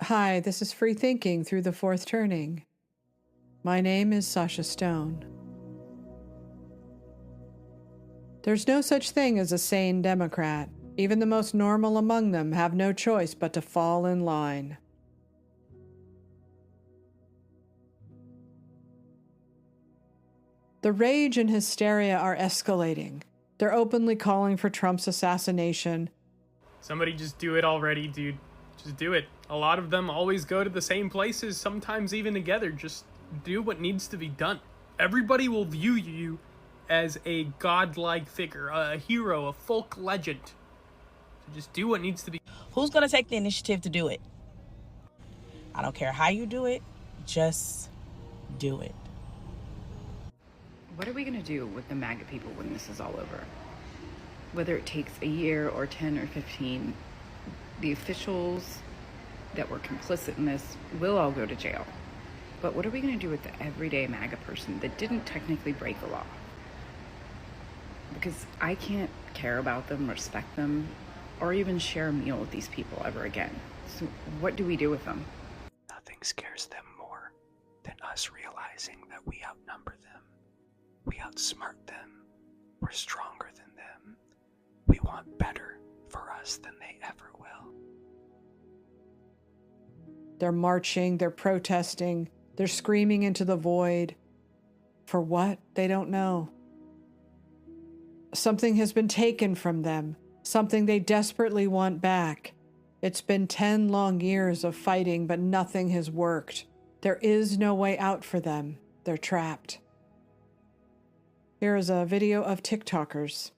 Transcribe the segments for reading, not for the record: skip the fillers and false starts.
Hi, this is Free Thinking Through the Fourth Turning. My name is Sasha Stone. There's no such thing as a sane Democrat. Even the most normal among them have no choice but to fall in line. The rage and hysteria are escalating. They're openly calling for Trump's assassination. Somebody just do it already, dude. Just do it. A lot of them always go to the same places, sometimes even together. Just do what needs to be done. Everybody will view you as a godlike figure, a hero, a folk legend. So just do what needs to be. Who's going to take the initiative to do it? I don't care how you do it, just do it. What are we going to do with the MAGA people when this is all over? Whether it takes a year or 10 or 15, the officials that were complicit in this will all go to jail. But what are we going to do with the everyday MAGA person that didn't technically break the law? Because I can't care about them, respect them, or even share a meal with these people ever again. So what do we do with them? Nothing scares them more than us realizing that we outnumber them. We outsmart them. We're stronger than them. We want better for us than they ever will. They're marching, they're protesting, they're screaming into the void. For what? They don't know. Something has been taken from them, something they desperately want back. It's been 10 long years of fighting, but nothing has worked. There is no way out for them. They're trapped. Here is a video of TikTokers.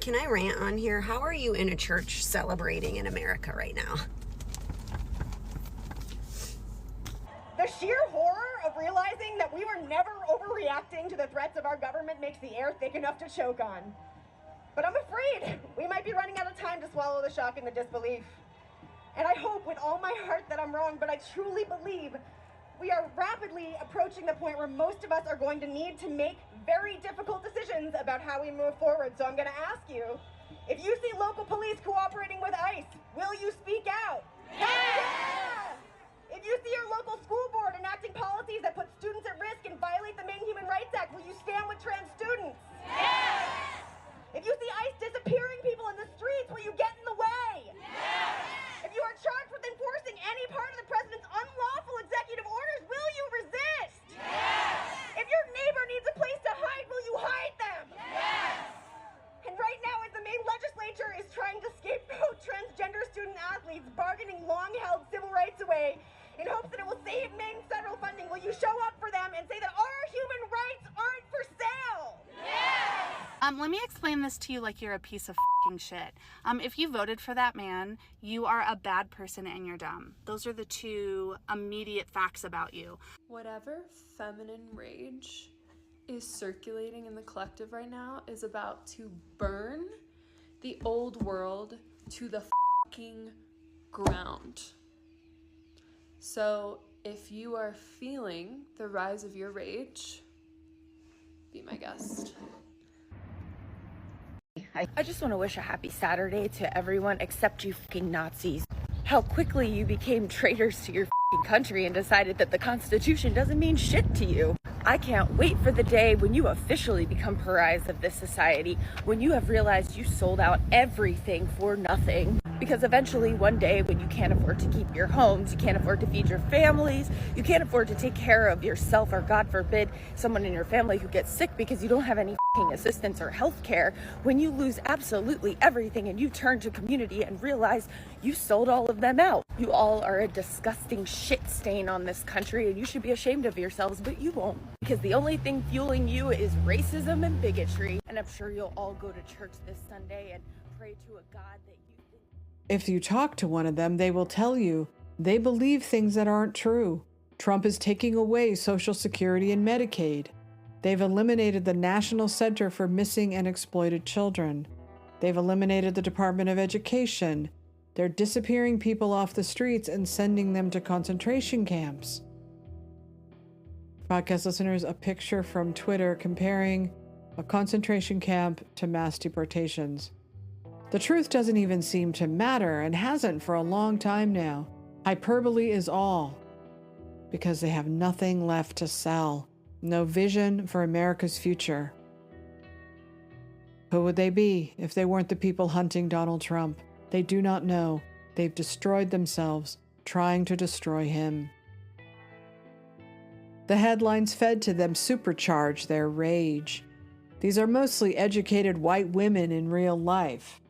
Can I rant on here? How are you in a church celebrating in America right now? The sheer horror of realizing that we were never overreacting to the threats of our government makes the air thick enough to choke on. But I'm afraid we might be running out of time to swallow the shock and the disbelief. And I hope with all my heart that I'm wrong, but I truly believe we are rapidly approaching the point where most of us are going to need to make very difficult decisions about how we move forward. So I'm going to ask you, if you see local police cooperating with ICE, will you speak out? Yeah! If you see your local school board enacting policies that put students at risk and violate the Maine Human Rights Act, will you stand with trans students? Yes! If you see ICE disappearing people in the streets, will you get in the way? Yes! If you are charged with enforcing any part of the president's unlawful executive orders, will you resist? Yes! If your neighbor needs a place to hide, will you hide them? Yes! And right now, as the Maine legislature is trying to scapegoat transgender student athletes bargaining long-held civil rights away in hopes that it will save Maine federal funding, will you show up for them and say that our human rights aren't for sale? Yes! Let me explain this to you like you're a piece of f***ing shit. If you voted for that man, you are a bad person and you're dumb. Those are the two immediate facts about you. Whatever feminine rage is circulating in the collective right now is about to burn the old world to the f***ing ground. So if you are feeling the rise of your rage, be my guest. I just want to wish a happy Saturday to everyone except you fucking Nazis. How quickly you became traitors to your fucking country and decided that the Constitution doesn't mean shit to you. I can't wait for the day when you officially become pariahs of this society, when you have realized you sold out everything for nothing. Because eventually one day when you can't afford to keep your homes, you can't afford to feed your families, you can't afford to take care of yourself, or God forbid, someone in your family who gets sick because you don't have any fucking assistance or health care, when you lose absolutely everything and you turn to community and realize you sold all of them out. You all are a disgusting shit stain on this country and you should be ashamed of yourselves, but you won't. Because the only thing fueling you is racism and bigotry. And I'm sure you'll all go to church this Sunday and pray to a God that you think. If you talk to one of them, they will tell you they believe things that aren't true. Trump is taking away Social Security and Medicaid. They've eliminated the National Center for Missing and Exploited Children. They've eliminated the Department of Education. They're disappearing people off the streets and sending them to concentration camps. Podcast listeners, a picture from Twitter comparing a concentration camp to mass deportations. The truth doesn't even seem to matter and hasn't for a long time now. Hyperbole is all, because they have nothing left to sell, no vision for America's future. Who would they be if they weren't the people hunting Donald Trump? They do not know. They've destroyed themselves, trying to destroy him. The headlines fed to them supercharge their rage. These are mostly educated white women in real life,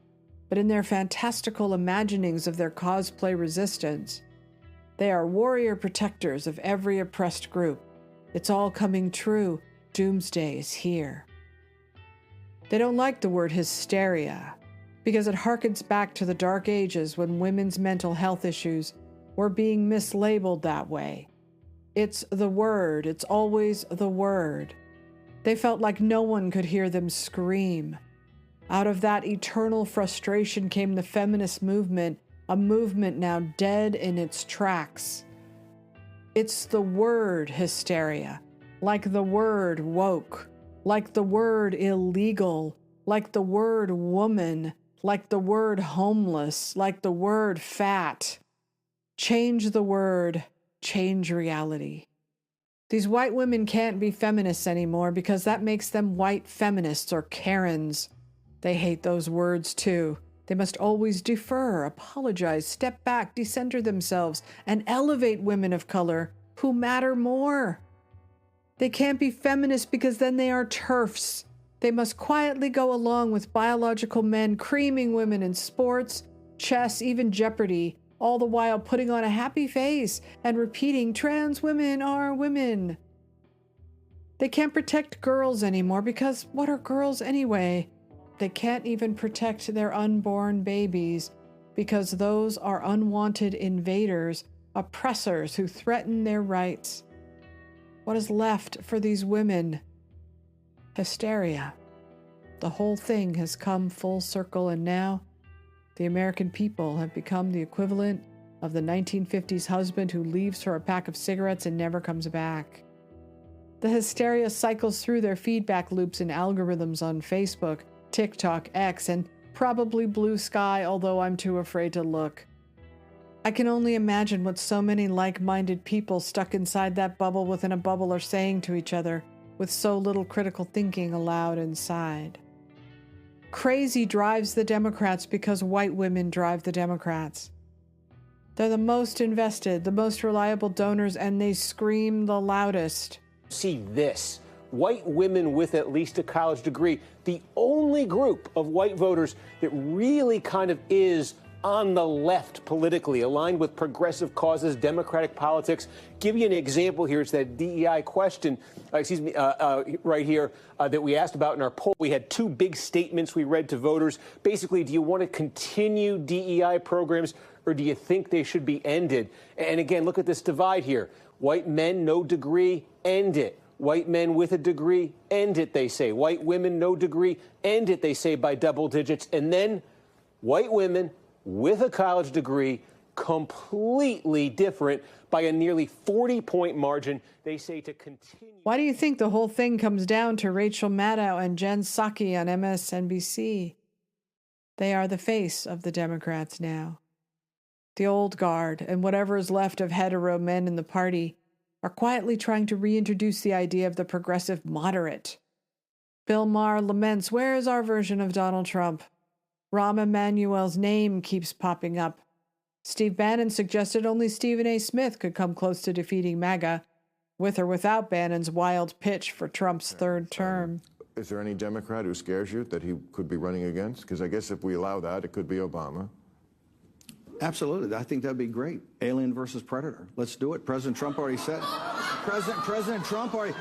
but in their fantastical imaginings of their cosplay resistance, they are warrior protectors of every oppressed group. It's all coming true. Doomsday is here. They don't like the word hysteria because it harkens back to the dark ages when women's mental health issues were being mislabeled that way. It's the word. It's always the word. They felt like no one could hear them scream. Out of that eternal frustration came the feminist movement, a movement now dead in its tracks. It's the word hysteria, like the word woke, like the word illegal, like the word woman, like the word homeless, like the word fat. Change the word, change reality. These white women can't be feminists anymore because that makes them white feminists or Karens. They hate those words too. They must always defer, apologize, step back, decenter themselves, and elevate women of color who matter more. They can't be feminists because then they are TERFs. They must quietly go along with biological men creaming women in sports, chess, even Jeopardy, all the while putting on a happy face and repeating, trans women are women. They can't protect girls anymore because what are girls anyway? They can't even protect their unborn babies because those are unwanted invaders, oppressors who threaten their rights. What is left for these women? Hysteria. The whole thing has come full circle, and now the American people have become the equivalent of the 1950s husband who leaves for a pack of cigarettes and never comes back. The hysteria cycles through their feedback loops and algorithms on Facebook, TikTok, X, and probably Blue Sky, although I'm too afraid to look. I can only imagine what so many like-minded people stuck inside that bubble within a bubble are saying to each other with so little critical thinking allowed inside. Crazy drives the Democrats because white women drive the Democrats. They're the most invested, the most reliable donors, and they scream the loudest. See this. White women with at least a college degree, the only group of white voters that really kind of is on the left politically, aligned with progressive causes, democratic politics. Give you an example here. It's that DEI question, right here, that we asked about in our poll. We had two big statements we read to voters. Basically, do you want to continue DEI programs or do you think they should be ended? And again, look at this divide here. White men, no degree, end it. White men with a degree, end it, they say. White women, no degree, end it, they say, by double digits. And then white women with a college degree, completely different by a nearly 40-point margin. They say to continue. Why do you think the whole thing comes down to Rachel Maddow and Jen Psaki on MSNBC? They are the face of the Democrats now. The old guard and whatever is left of hetero men in the party are quietly trying to reintroduce the idea of the progressive moderate. Bill Maher laments, where is our version of Donald Trump? Rahm Emanuel's name keeps popping up. Steve Bannon suggested only Stephen A. Smith could come close to defeating MAGA, with or without Bannon's wild pitch for Trump's third term. Is there any Democrat who scares you that he could be running against? Because I guess if we allow that, it could be Obama. Absolutely. I think that'd be great. Alien versus Predator. Let's do it. President Trump already said. President Trump already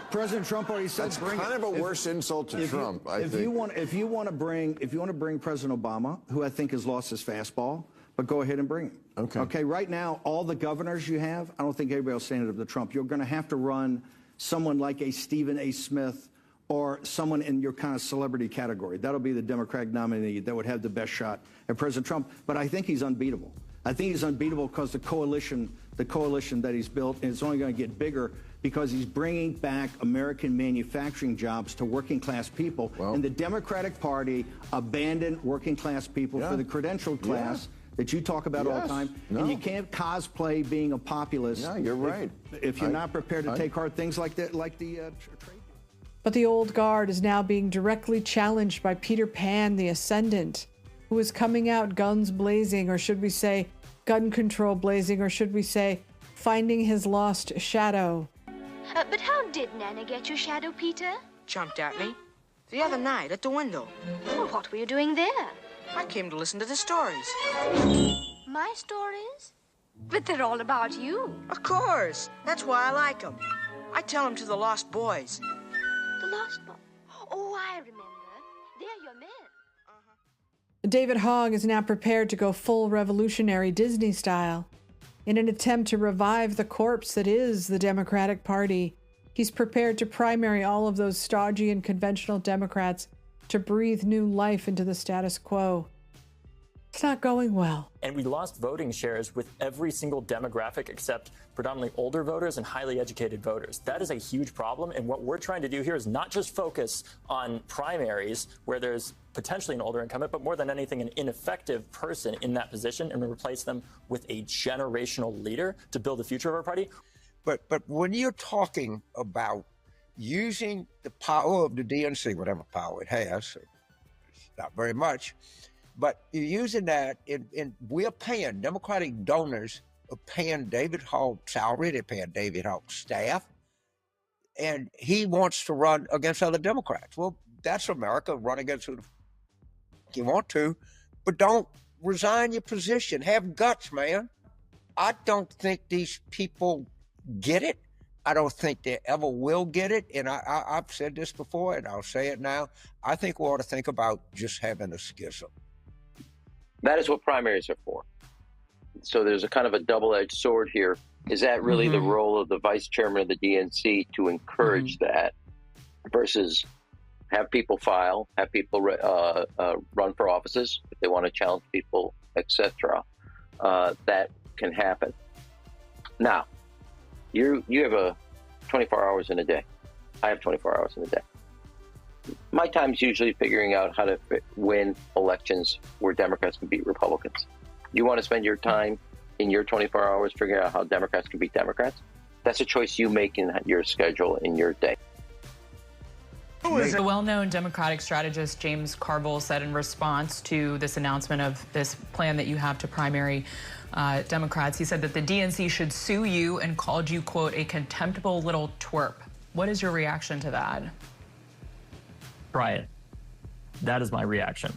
said. That's kind of a worse insult to Trump. If you want to bring President Obama, who I think has lost his fastball, but go ahead and bring him. Okay. Okay. Right now, all the governors you have, I don't think anybody will stand up to Trump. You're going to have to run someone like a Stephen A. Smith or someone in your kind of celebrity category. That'll be the Democratic nominee that would have the best shot at President Trump. But I think he's unbeatable. I think he's unbeatable because the coalition that he's built, and it's only going to get bigger because he's bringing back American manufacturing jobs to working class people. And the Democratic Party abandoned working class people for the credentialed class that you talk about all the time. And you can't cosplay being a populist. No, you're right. If you're not prepared to take hard things like that, like the trade. But the old guard is now being directly challenged by Peter Pan, the Ascendant, who is coming out guns blazing, or should we say gun control blazing, or should we say finding his lost shadow. But how did Nana get your shadow, Peter? Jumped at me. The other night at the window. Well, what were you doing there? I came to listen to the stories. My stories? But they're all about you. Of course. That's why I like them. I tell them to the lost boys. The Lost Boys. Oh, I remember. They're your men. David Hogg is now prepared to go full revolutionary Disney style. In an attempt to revive the corpse that is the Democratic Party, he's prepared to primary all of those stodgy and conventional Democrats to breathe new life into the status quo. It's not going well. And we lost voting shares with every single demographic except predominantly older voters and highly educated voters. That is a huge problem. And what we're trying to do here is not just focus on primaries where there's potentially an older incumbent, but more than anything, an ineffective person in that position, and replace them with a generational leader to build the future of our party. But when you're talking about using the power of the DNC, whatever power it has, it's not very much, but you're using that, and we're paying, Democratic donors are paying David Hogg's salary, they're paying David Hogg's staff, and he wants to run against other Democrats. Well, that's America. Run against who you want to, but don't resign your position. Have guts, man. I don't think these people get it. I don't think they ever will get it. And I've said this before, and I'll say it now. I think we ought to think about just having a schism. That is what primaries are for. So there's a kind of a double-edged sword here. Is that really the role of the vice chairman of the DNC to encourage that versus have people file, have people run for offices if they want to challenge people, etc. That can happen. Now, you have 24 hours in a day. I have 24 hours in a day. My time's usually figuring out how to win elections where Democrats can beat Republicans. You want to spend your time in your 24 hours figuring out how Democrats can beat Democrats? That's a choice you make in your schedule, in your day. The well-known Democratic strategist James Carville said in response to this announcement of this plan that you have to primary Democrats, he said that the DNC should sue you and called you, quote, a contemptible little twerp. What is your reaction to that? Try it. That is my reaction.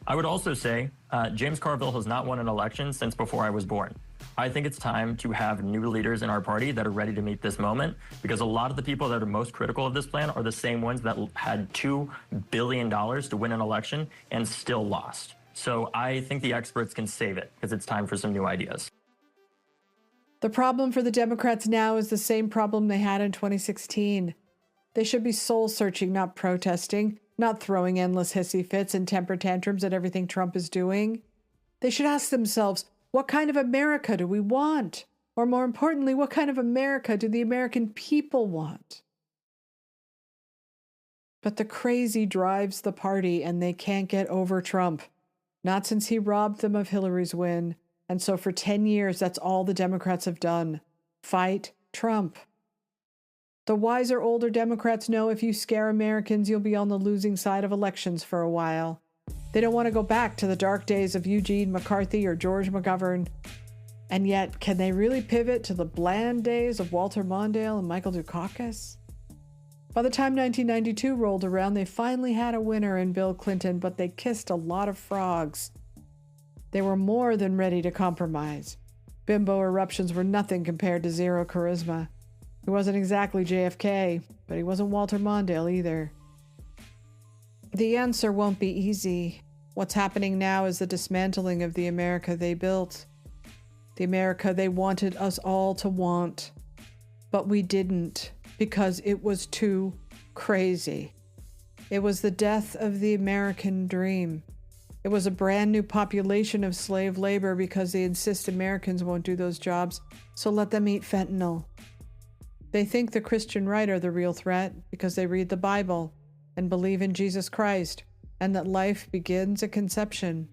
I would also say James Carville has not won an election since before I was born. I think it's time to have new leaders in our party that are ready to meet this moment, because a lot of the people that are most critical of this plan are the same ones that had $2 billion to win an election and still lost. So I think the experts can save it, because it's time for some new ideas. The problem for the Democrats now is the same problem they had in 2016. They should be soul-searching, not protesting, not throwing endless hissy fits and temper tantrums at everything Trump is doing. They should ask themselves, what kind of America do we want? Or more importantly, what kind of America do the American people want? But the crazy drives the party, and they can't get over Trump. Not since he robbed them of Hillary's win. And so for 10 years, that's all the Democrats have done. Fight Trump. The wiser older Democrats know if you scare Americans, you'll be on the losing side of elections for a while. They don't want to go back to the dark days of Eugene McCarthy or George McGovern. And yet, can they really pivot to the bland days of Walter Mondale and Michael Dukakis? By the time 1992 rolled around, they finally had a winner in Bill Clinton, but they kissed a lot of frogs. They were more than ready to compromise. Bimbo eruptions were nothing compared to zero charisma. He wasn't exactly JFK, but he wasn't Walter Mondale either. The answer won't be easy. What's happening now is the dismantling of the America they built. The America they wanted us all to want. But we didn't, because it was too crazy. It was the death of the American dream. It was a brand new population of slave labor because they insist Americans won't do those jobs, so let them eat fentanyl. They think the Christian right are the real threat because they read the Bible and believe in Jesus Christ and that life begins at conception.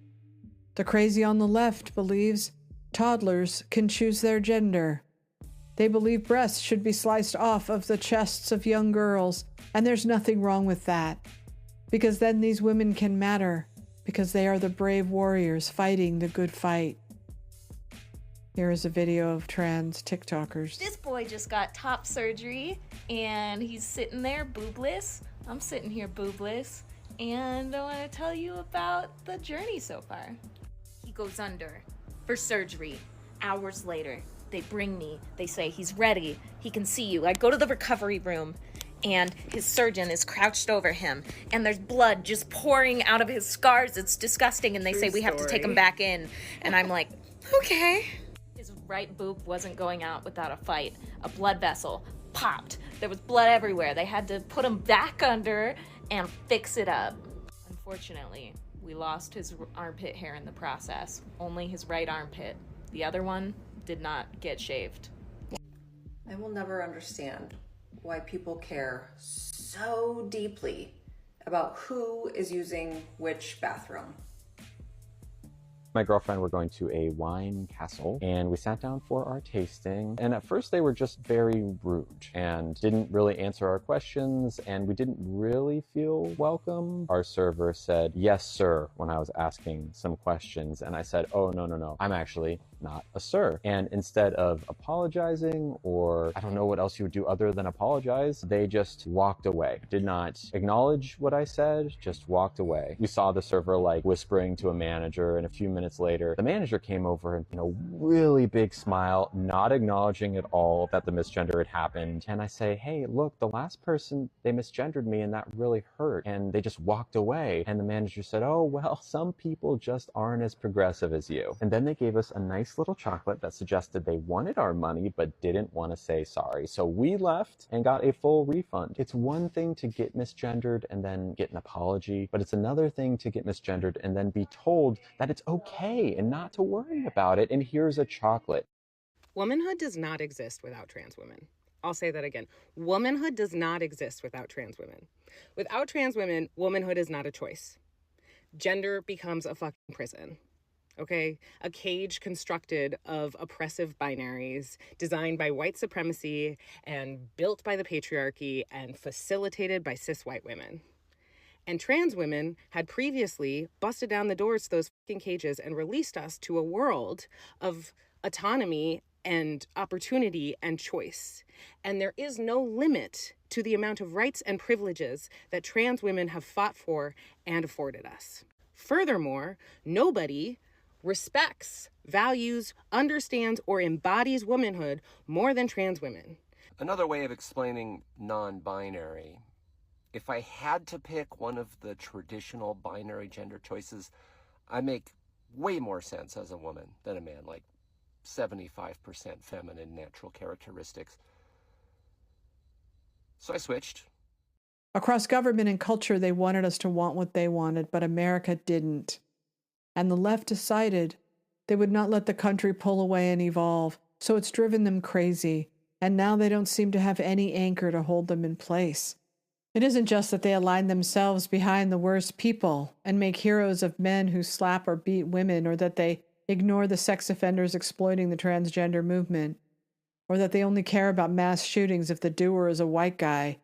The crazy on the left believes toddlers can choose their gender. They believe breasts should be sliced off of the chests of young girls, and there's nothing wrong with that, because then these women can matter, because they are the brave warriors fighting the good fight. Here is a video of trans TikTokers. This boy just got top surgery, and he's sitting there boobless. I'm sitting here boobless, and I want to tell you about the journey so far. He goes under for surgery. Hours later, they bring me. They say, he's ready. He can see you. I go to the recovery room, and his surgeon is crouched over him, and there's blood just pouring out of his scars. It's disgusting, and they say we have to take him back in. And I'm like, okay. His right boob wasn't going out without a fight. A blood vessel popped. There was blood everywhere. They had to put him back under and fix it up. Unfortunately, we lost his armpit hair in the process. Only his right armpit. The other one did not get shaved. I will never understand why people care so deeply about who is using which bathroom. My girlfriend were going to a wine castle, and we sat down for our tasting. And at first they were just very rude and didn't really answer our questions, and we didn't really feel welcome. Our server said, "Yes, sir," when I was asking some questions. And I said, "Oh, no, I'm actually not a sir." And instead of apologizing, or I don't know what else you would do other than apologize, they just walked away. Did not acknowledge what I said, just walked away. We saw the server like whispering to a manager, and a few minutes later, the manager came over and, really big smile, not acknowledging at all that the misgender had happened. And I say, "Hey, look, the last person, they misgendered me and that really hurt." And they just walked away. And the manager said, "Oh, well, some people just aren't as progressive as you." And then they gave us a nice little chocolate that suggested they wanted our money but didn't want to say sorry. So we left and got a full refund. It's one thing to get misgendered and then get an apology, but it's another thing to get misgendered and then be told that it's okay and not to worry about it, and here's a chocolate. Womanhood does not exist without trans women. I'll say that again. Womanhood does not exist without trans women. Without trans women, womanhood is not a choice. Gender becomes a fucking prison. Okay? A cage constructed of oppressive binaries designed by white supremacy and built by the patriarchy and facilitated by cis white women. And trans women had previously busted down the doors to those fucking cages and released us to a world of autonomy and opportunity and choice. And there is no limit to the amount of rights and privileges that trans women have fought for and afforded us. Furthermore, nobody respects, values, understands, or embodies womanhood more than trans women. Another way of explaining non-binary, if I had to pick one of the traditional binary gender choices, I make way more sense as a woman than a man, like 75% feminine natural characteristics. So I switched. Across government and culture, they wanted us to want what they wanted, but America didn't. And the left decided they would not let the country pull away and evolve, so it's driven them crazy, and now they don't seem to have any anchor to hold them in place. It isn't just that they align themselves behind the worst people and make heroes of men who slap or beat women, or that they ignore the sex offenders exploiting the transgender movement, or that they only care about mass shootings if the doer is a white guy.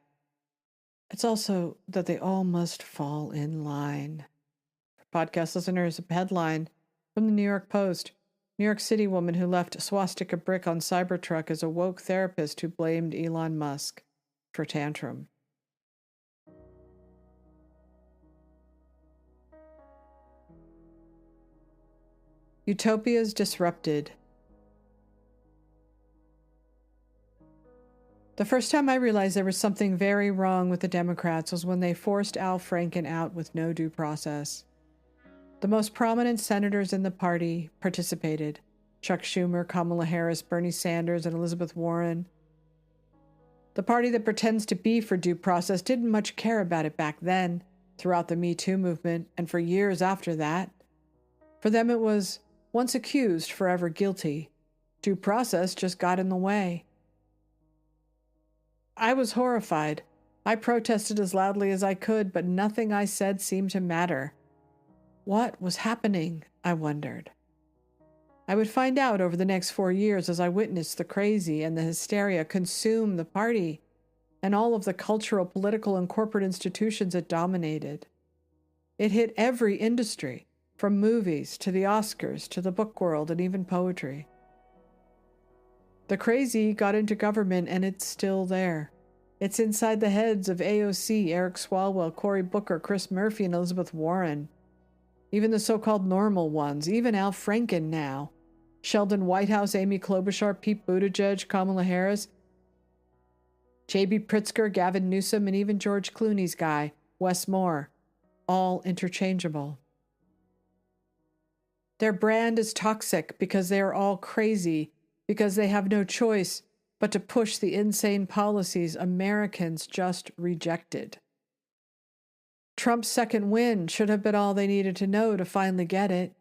It's also that they all must fall in line. For podcast listeners, a headline from the New York Post. New York City woman who left a swastika brick on Cybertruck is a woke therapist who blamed Elon Musk for tantrum. Utopias disrupted. The first time I realized there was something very wrong with the Democrats was when they forced Al Franken out with no due process. The most prominent senators in the party participated: Chuck Schumer, Kamala Harris, Bernie Sanders, and Elizabeth Warren. The party that pretends to be for due process didn't much care about it back then, throughout the Me Too movement, and for years after that. For them it was, once accused, forever guilty. Due process just got in the way. I was horrified. I protested as loudly as I could, but nothing I said seemed to matter. What was happening, I wondered. I would find out over the next 4 years as I witnessed the crazy and the hysteria consume the party and all of the cultural, political, and corporate institutions it dominated. It hit every industry, from movies to the Oscars to the book world and even poetry. The crazy got into government and it's still there. It's inside the heads of AOC, Eric Swalwell, Cory Booker, Chris Murphy, and Elizabeth Warren. Even the so-called normal ones, even Al Franken now. Sheldon Whitehouse, Amy Klobuchar, Pete Buttigieg, Kamala Harris, J.B. Pritzker, Gavin Newsom, and even George Clooney's guy, Wes Moore. All interchangeable. Their brand is toxic because they are all crazy, because they have no choice but to push the insane policies Americans just rejected. Trump's second win should have been all they needed to know to finally get it,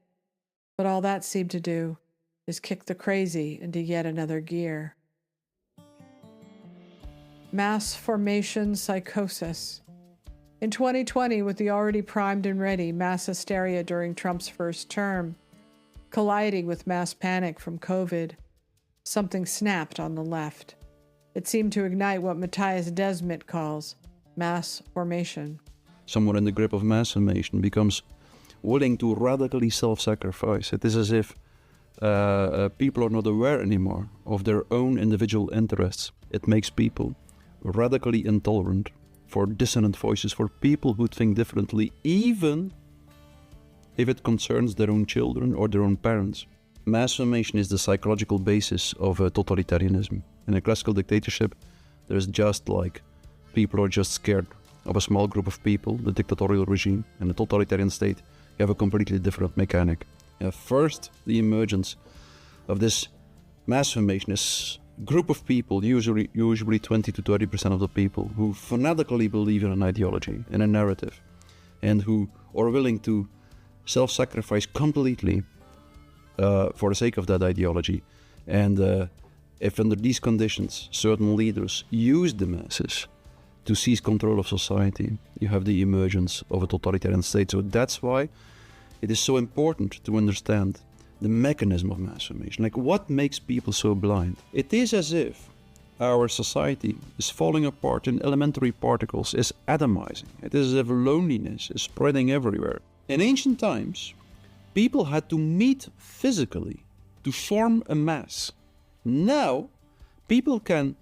but all that seemed to do is kick the crazy into yet another gear. Mass formation psychosis. In 2020, with the already primed and ready mass hysteria during Trump's first term, colliding with mass panic from COVID, something snapped on the left. It seemed to ignite what Matthias Desmet calls mass formation. Someone in the grip of mass formation becomes willing to radically self-sacrifice. It is as if people are not aware anymore of their own individual interests. It makes people radically intolerant for dissonant voices, for people who think differently, even if it concerns their own children or their own parents. Mass formation is the psychological basis of totalitarianism. In a classical dictatorship, there's just like people are just scared of a small group of people, the dictatorial regime. In a totalitarian state, you have a completely different mechanic. First, the emergence of this mass formation is a group of people, usually 20 to 30% of the people, who fanatically believe in an ideology, in a narrative, and who are willing to self-sacrifice completely for the sake of that ideology. And if under these conditions certain leaders use the masses to seize control of society, you have the emergence of a totalitarian state. So that's why it is so important to understand the mechanism of mass formation. Like, what makes people so blind? It is as if our society is falling apart in elementary particles, is atomizing. It is as if loneliness is spreading everywhere. In ancient times, people had to meet physically to form a mass. Now, people can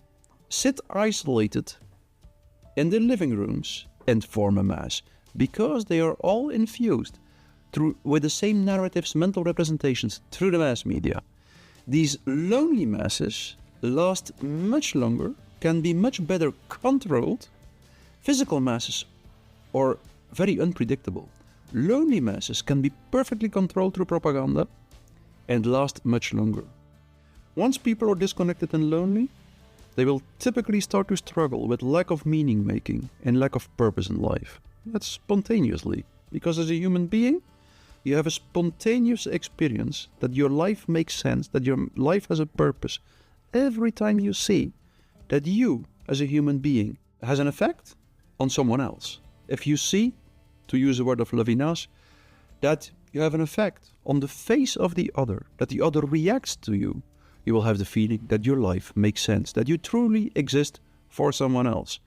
sit isolated in their living rooms and form a mass because they are all infused with the same narratives, mental representations through the mass media. These lonely masses last much longer, can be much better controlled. Physical masses are very unpredictable. Lonely masses can be perfectly controlled through propaganda and last much longer. Once people are disconnected and lonely, they will typically start to struggle with lack of meaning making and lack of purpose in life. That's spontaneously, because as a human being, you have a spontaneous experience that your life makes sense, that your life has a purpose. Every time you see that you, as a human being, has an effect on someone else. If you see, to use the word of Levinas, that you have an effect on the face of the other, that the other reacts to you, you will have the feeling that your life makes sense, that you truly exist for someone else.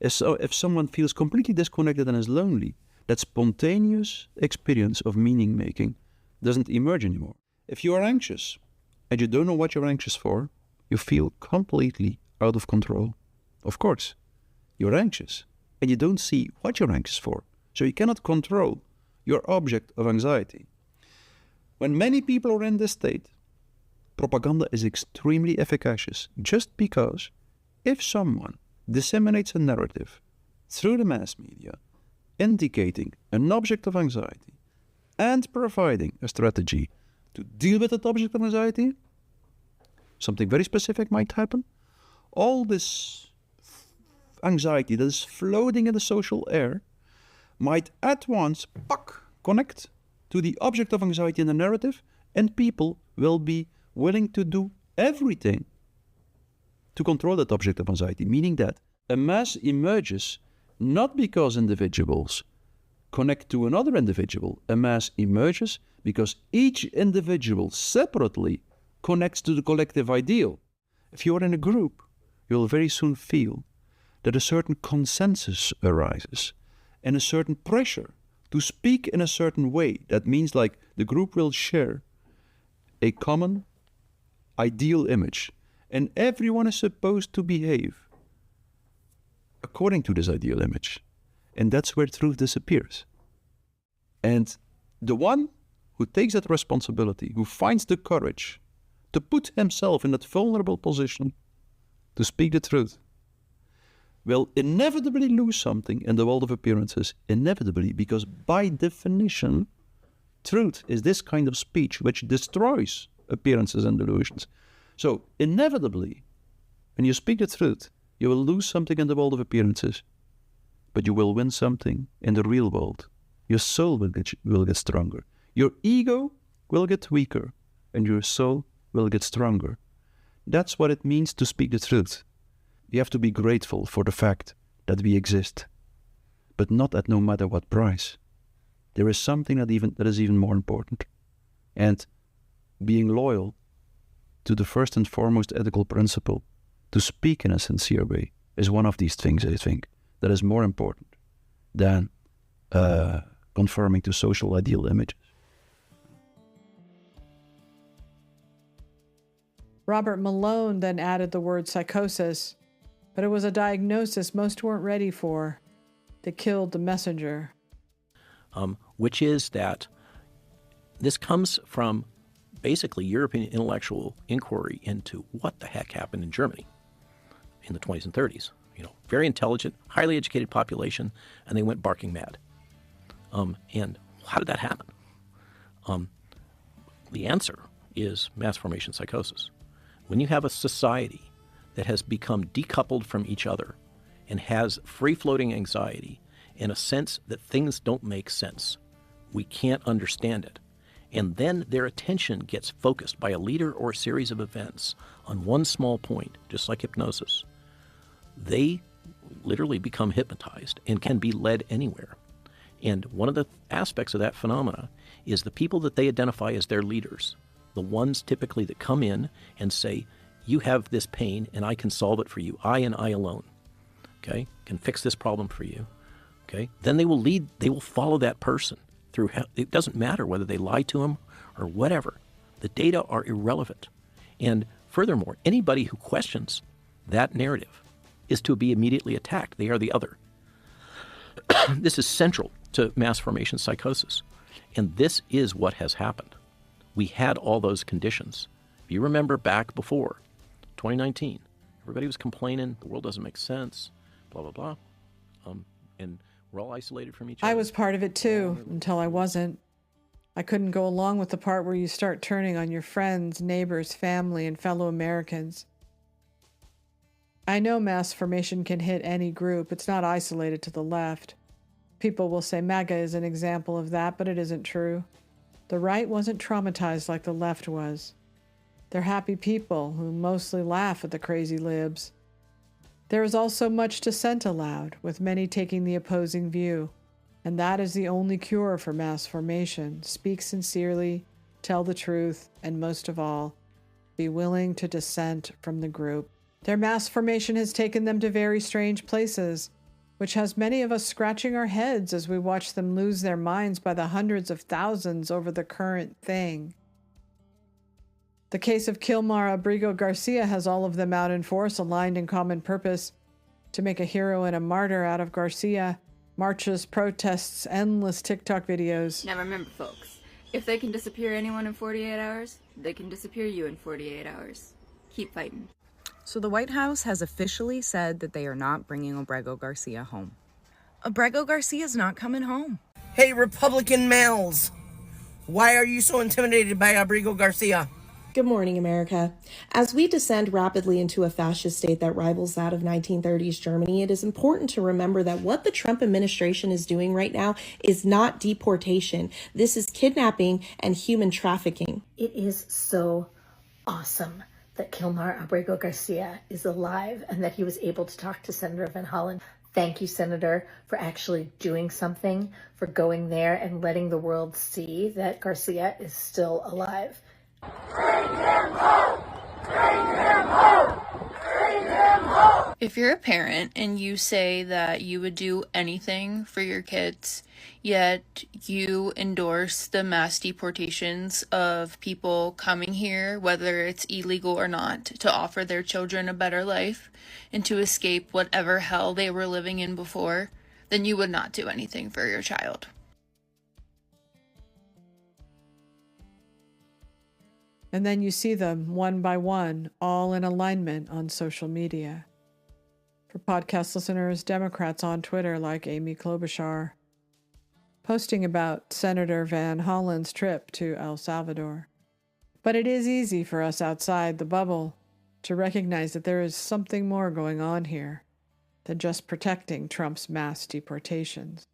So if someone feels completely disconnected and is lonely, that spontaneous experience of meaning-making doesn't emerge anymore. If you are anxious and you don't know what you're anxious for, you feel completely out of control. Of course, you're anxious and you don't see what you're anxious for, so you cannot control your object of anxiety. When many people are in this state, propaganda is extremely efficacious, just because if someone disseminates a narrative through the mass media, indicating an object of anxiety and providing a strategy to deal with that object of anxiety, something very specific might happen. All this anxiety that is floating in the social air might at once connect to the object of anxiety in the narrative, and people will be willing to do everything to control that object of anxiety, meaning that a mass emerges not because individuals connect to another individual. A mass emerges because each individual separately connects to the collective ideal. If you are in a group, you will very soon feel that a certain consensus arises and a certain pressure to speak in a certain way. That means like the group will share a common ideal image, and everyone is supposed to behave according to this ideal image. And that's where truth disappears. And the one who takes that responsibility, who finds the courage to put himself in that vulnerable position to speak the truth, will inevitably lose something in the world of appearances, inevitably, because by definition, truth is this kind of speech which destroys appearances and delusions. So inevitably, when you speak the truth, you will lose something in the world of appearances, but you will win something in the real world. Your soul will get stronger. Your ego will get weaker, and your soul will get stronger. That's what it means to speak the truth. You have to be grateful for the fact that we exist, but not at no matter what price. There is something that is even more important. And being loyal to the first and foremost ethical principle, to speak in a sincere way, is one of these things, I think, that is more important than conforming to social ideal images. Robert Malone then added the word psychosis, but it was a diagnosis most weren't ready for. They killed the messenger. Which is that this comes from basically European intellectual inquiry into what the heck happened in Germany in the 20s and 30s. You know, very intelligent, highly educated population, and they went barking mad. And how did that happen? The answer is mass formation psychosis. When you have a society that has become decoupled from each other and has free-floating anxiety and a sense that things don't make sense, we can't understand it, and then their attention gets focused by a leader or a series of events on one small point, just like hypnosis, they literally become hypnotized and can be led anywhere. And one of the aspects of that phenomena is the people that they identify as their leaders, the ones typically that come in and say, you have this pain and I can solve it for you. I and I alone, okay, can fix this problem for you, okay? Then they will follow that person through. It doesn't matter whether they lie to him or whatever. The data are irrelevant. And furthermore, anybody who questions that narrative is to be immediately attacked. They are the other. This is central to mass formation psychosis. And this is what has happened. We had all those conditions. If you remember back before 2019, everybody was complaining, the world doesn't make sense, blah, blah, blah. And we're all isolated from each other. I was part of it too, until I wasn't. I couldn't go along with the part where you start turning on your friends, neighbors, family, and fellow Americans. I know mass formation can hit any group. It's not isolated to the left. People will say MAGA is an example of that, but it isn't true. The right wasn't traumatized like the left was. They're happy people who mostly laugh at the crazy libs. There is also much dissent allowed, with many taking the opposing view. And that is the only cure for mass formation. Speak sincerely, tell the truth, and most of all, be willing to dissent from the group. Their mass formation has taken them to very strange places, which has many of us scratching our heads as we watch them lose their minds by the hundreds of thousands over the current thing. The case of Kilmar Abrigo Garcia has all of them out in force, aligned in common purpose to make a hero and a martyr out of Garcia. Marches, protests, endless TikTok videos. Now remember, folks, if they can disappear anyone in 48 hours, they can disappear you in 48 hours. Keep fighting. So the White House has officially said that they are not bringing Abrigo Garcia home. Abrigo Garcia's not coming home. Hey, Republican males! Why are you so intimidated by Abrigo Garcia? Good morning, America. As we descend rapidly into a fascist state that rivals that of 1930s Germany, it is important to remember that what the Trump administration is doing right now is not deportation. This is kidnapping and human trafficking. It is so awesome that Kilmar Abrego Garcia is alive and that he was able to talk to Senator Van Hollen. Thank you, Senator, for actually doing something, for going there and letting the world see that Garcia is still alive. Bring him home! Bring him home! Bring him home! If you're a parent and you say that you would do anything for your kids, yet you endorse the mass deportations of people coming here, whether it's illegal or not, to offer their children a better life and to escape whatever hell they were living in before, then you would not do anything for your child. And then you see them one by one, all in alignment on social media. For podcast listeners, Democrats on Twitter like Amy Klobuchar, posting about Senator Van Hollen's trip to El Salvador. But it is easy for us outside the bubble to recognize that there is something more going on here than just protecting Trump's mass deportations.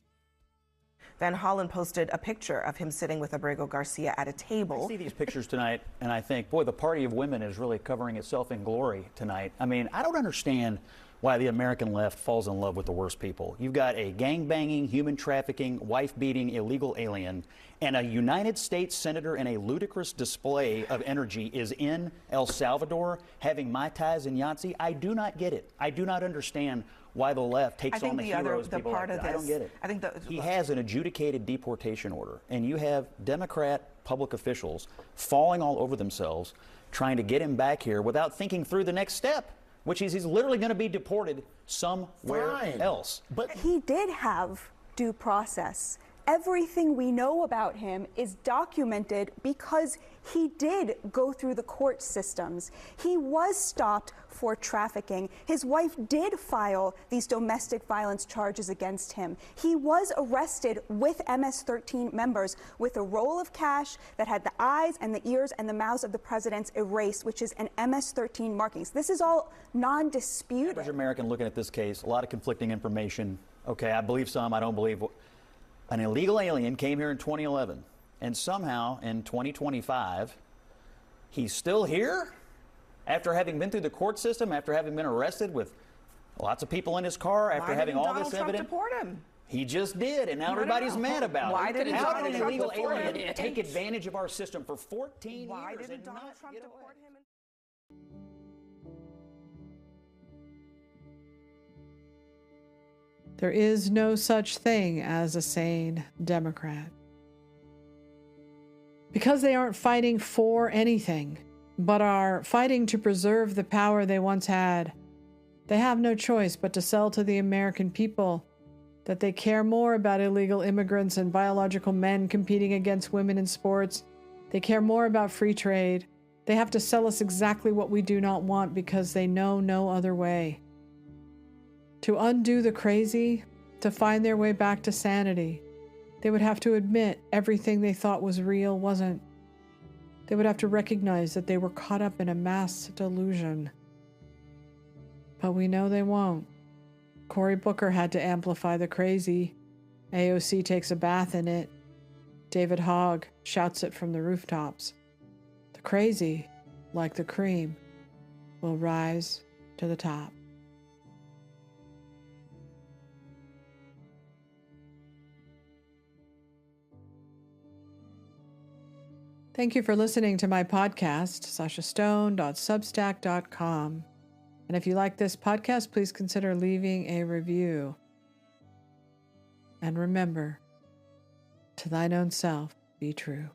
Van Hollen posted a picture of him sitting with Abrego Garcia at a table. I see these pictures tonight, and I think, boy, the party of women is really covering itself in glory tonight. I mean, I don't understand why the American left falls in love with the worst people. You've got a gang-banging, human trafficking, wife-beating illegal alien, and a United States senator in a ludicrous display of energy is in El Salvador having Mai Tais and Yahtzee. I do not get it. I do not understand why the left takes on the heroes people like that. I don't get it. I think he has an adjudicated deportation order, and you have Democrat public officials falling all over themselves trying to get him back here without thinking through the next step, which is he's literally going to be deported somewhere else. But he did have due process. Everything we know about him is documented because he did go through the court systems. He was stopped for trafficking. His wife did file these domestic violence charges against him. He was arrested with MS-13 members with a roll of cash that had the eyes and the ears and the mouths of the presidents erased, which is an MS-13 markings. This is all non-disputed. Average American looking at this case, a lot of conflicting information. Okay, I believe some, I don't believe. An illegal alien came here in 2011, and somehow in 2025, he's still here after having been through the court system, after having been arrested with lots of people in his car, after having all this evidence. Deport him? He just did, and now everybody's mad about Why it. did How Donald did an Trump illegal deport alien him? take advantage of our system for 14 Why years didn't and Donald not Trump get deport away? him? There is no such thing as a sane Democrat. Because they aren't fighting for anything, but are fighting to preserve the power they once had, they have no choice but to sell to the American people that they care more about illegal immigrants and biological men competing against women in sports. They care more about free trade. They have to sell us exactly what we do not want because they know no other way. To undo the crazy, to find their way back to sanity, they would have to admit everything they thought was real wasn't. They would have to recognize that they were caught up in a mass delusion. But we know they won't. Cory Booker had to amplify the crazy. AOC takes a bath in it. David Hogg shouts it from the rooftops. The crazy, like the cream, will rise to the top. Thank you for listening to my podcast, sashastone.substack.com. And if you like this podcast, please consider leaving a review. And remember, to thine own self be true.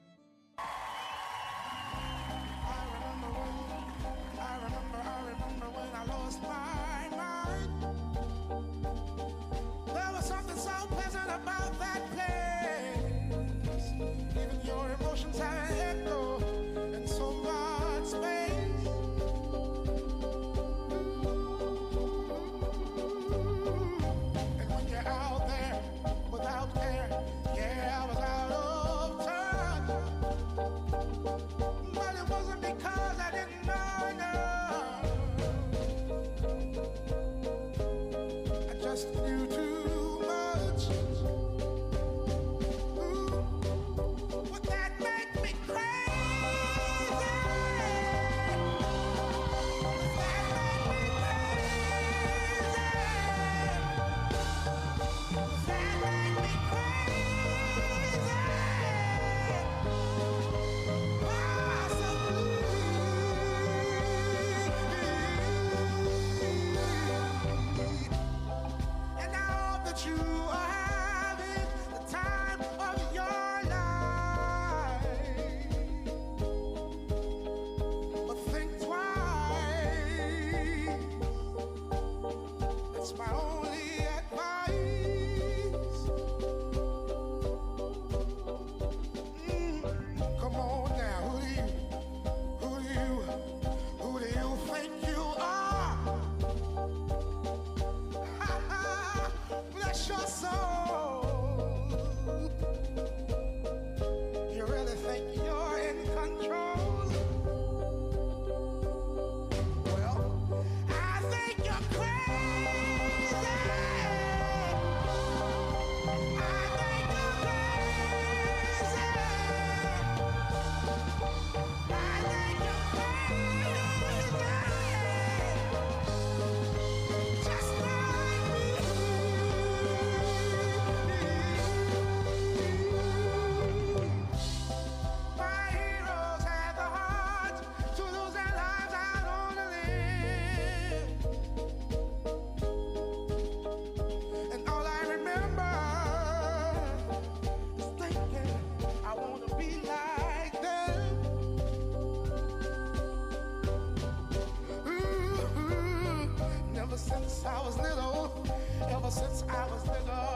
since I was little.